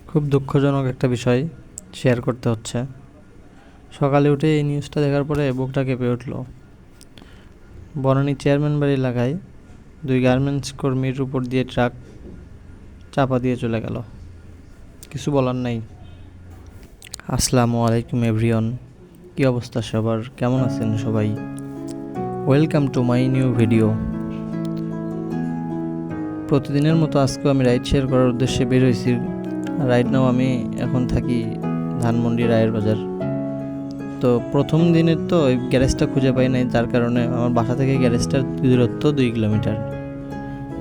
খুব দুঃখজনক একটা বিষয় শেয়ার করতে হচ্ছে। সকালে উঠে এই নিউজটা দেখার পরে বুকটা কেঁপে উঠল। বনানী চেয়ারম্যান বাড়ি এলাকায় 2 গার্মেন্টস কর্মীর উপর দিয়ে ট্রাক চাপা দিয়ে চলে গেল। কিছু বলার নাই। আসসালামু আলাইকুম এভরিওয়ান, কী অবস্থা সবার, কেমন আছেন সবাই? Welcome to my new video. প্রতিদিনের মতো আজকেও আমি রাইড শেয়ার করার উদ্দেশ্যে বের হয়েছি। রাইট নাও আমি এখন থাকি ধানমন্ডি রায়ের বাজার। তো প্রথম দিনের তো ওই গ্যারেজটা খুঁজে পাই নাই, যার কারণে আমার বাসা থেকে গ্যারেজটার দূরত্ব 2 কিলোমিটার।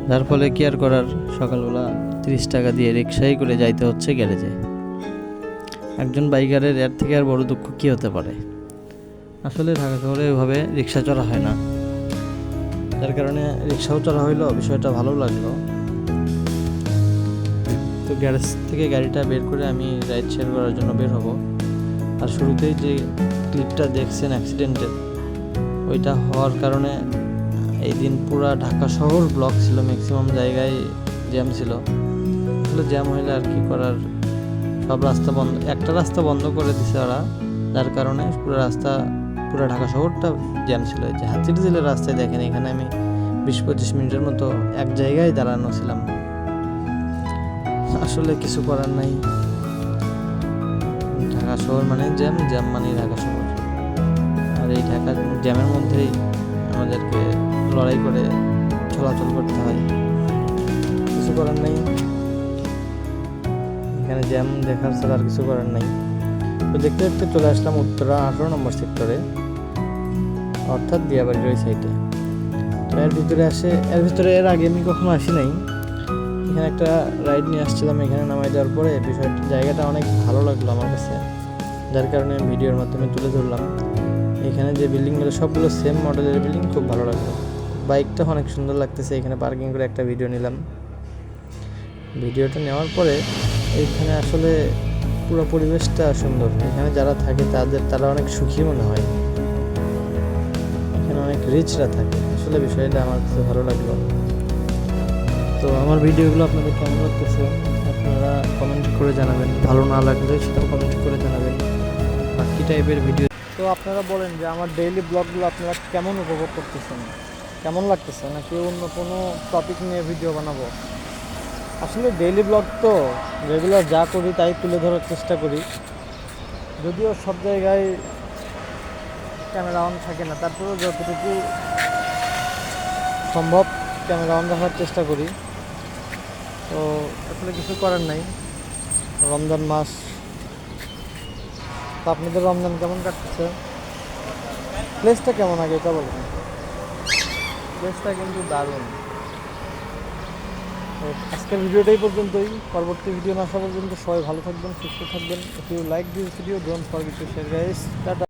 যার ফলে কি আর করার, সকালবেলা 30 টাকা দিয়ে রিক্সায় করে যাইতে হচ্ছে গ্যারেজে। একজন বাইকারের এর থেকে আর বড় দুঃখ কী হতে পারে? আসলে ঢাকা শহরে ওইভাবে রিক্সা চড়া হয় না, যার কারণে রিক্সাও চড়া হইলো, বিষয়টা ভালো লাগলো। তো গ্যারেজ থেকে গাড়িটা বের করে আমি রাইড শেয়ার করার জন্য বের হব। আর শুরুতেই যে ক্লিপটা দেখছেন অ্যাক্সিডেন্টের, ওইটা হওয়ার কারণে এই দিন পুরা ঢাকা শহর ব্লক ছিল, ম্যাক্সিমাম জায়গায় জ্যাম ছিল। আসলে জ্যাম হইলে আর কি করার, সব রাস্তা বন্ধ, একটা রাস্তা বন্ধ করে দিছে ওরা, যার কারণে পুরো ঢাকা শহরটা জ্যাম ছিল। যে হাতিরঝিলের রাস্তায় দেখেন, এখানে আমি 20-25 মিনিটের মতো এক জায়গায় দাঁড়ানো ছিলাম। আসলে কিছু করার নাই, ঢাকা শহর মানে জ্যাম, জ্যাম মানে ঢাকা শহর। আর এই ঢাকা জ্যামের মধ্যেই আমাদেরকে লড়াই করে চলাচল করতে হয়, কিছু করার নেই। এখানে জ্যাম দেখার ছাড়া আর কিছু করার নেই। তো দেখতে দেখতে চলে আসলাম উত্তরা 18 নম্বর সেক্টরে, অর্থাৎ দিয়াবাড়ির ওই সাইডে। তো এর ভিতরে এর আগে আমি কখনো আসি নাই। এখানে একটা রাইড নিয়ে আসছিলাম, এখানে নামাই দেওয়ার পরে জায়গাটা অনেক ভালো লাগলো আমার কাছে, যার কারণে আমি ভিডিওর মাধ্যমে তুলে ধরলাম। এখানে যে বিল্ডিংগুলো সবগুলো সেম মডেলের বিল্ডিং, খুব ভালো লাগলো। বাইকটা অনেক সুন্দর লাগতেছে, এখানে পার্কিং করে একটা ভিডিও নিলাম। ভিডিওটা নেওয়ার পরে এইখানে আসলে পুরো পরিবেশটা সুন্দর। এখানে যারা থাকে তারা অনেক সুখী মনে হয়, এখানে অনেক রিচরা থাকে। আসলে বিষয়টা আমার কাছে ভালো লাগলো। তো আমার ভিডিওগুলো আপনাদের কেমন লাগতেছে আপনারা কমেন্ট করে জানাবেন, ভালো না লাগলে সেটাও কমেন্ট করে জানাবেন। আর কী টাইপের ভিডিও, তো আপনারা বলেন যে আমার ডেইলি ব্লগগুলো আপনারা কেমন উপভোগ করতেছেন, কেমন লাগতেছে, নাকি অন্য কোনো টপিক নিয়ে ভিডিও বানাবো? আসলে ডেইলি ব্লগ তো রেগুলার যা করি তাই তুলে ধরার চেষ্টা করি, যদিও সব জায়গায় ক্যামেরা অন থাকে না, তারপরেও যতটুকু সম্ভব ক্যামেরা অন রাখার চেষ্টা করি। তো আসলে কিছু করার নাই, রমজান মাস। তো আপনাদের রমজান কেমন কাটতেছে? প্লেসটা কেমন আগে এটা বলুন। প্লেসটা কিন্তু দারুণ। তো আজকের ভিডিওটাই পর্যন্তই, পরবর্তী ভিডিও না আসা পর্যন্ত সবাই ভালো থাকবেন, সুস্থ থাকবেন। If you like this video, don't forget to share guys. Tata.